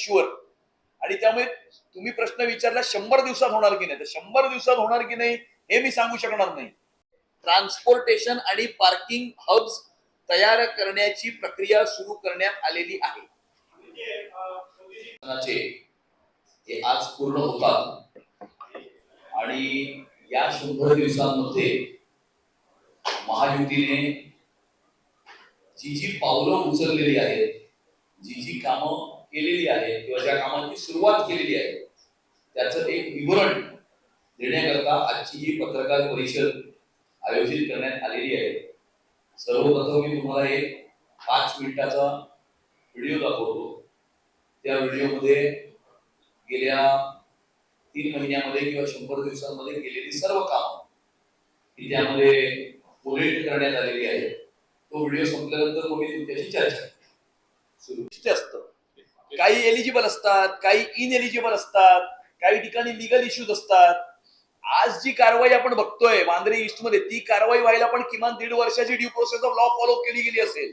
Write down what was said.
Sure. आणि त्यामुळे तुम्ही प्रश्न विचारला 100 दिवसात होणार की नाही, तर 100 दिवसात होणार की नाही हे मी सांगू शकणार नाही. ट्रान्सपोर्टेशन आणि पार्किंग हब्स तयार करण्याची प्रक्रिया सुरू करण्यात आलेली आहे. हे आज पूर्ण होतात आणि या 100 दिवसांमध्ये महायुतीने जी जी पावलं उचललेली आहेत, जी जी कामं केलेली आहेत किंवा ज्या कामांची सुरुवात केलेली आहे त्याचं एक विवरण देण्याकरता आजची ही पत्रकार परिषद आयोजित करण्यात आलेली आहे. सर्वप्रथम मी तुम्हाला एक 5 मिनिटाचा व्हिडिओ दाखवतो. त्या व्हिडिओमध्ये गेल्या 3 महिन्यामध्ये किंवा 100 दिवसांमध्ये केलेली सर्व कामं ही त्यामध्ये बुलेट करण्यात आलेली आहे. तो व्हिडिओ संपल्यानंतर मी तुमच्याशी चर्चा सुरू असतं. काही एलिजिबल असतात, काही इनएलिजिबल असतात, काही ठिकाणी लीगल इश्यूज असतात. आज जी कारवाई आपण बघतोय वांद्रे ईस्ट मध्ये, ती कारवाई व्हायला पण किमान 1.5 वर्षाची due process of law follow केली गेली असेल.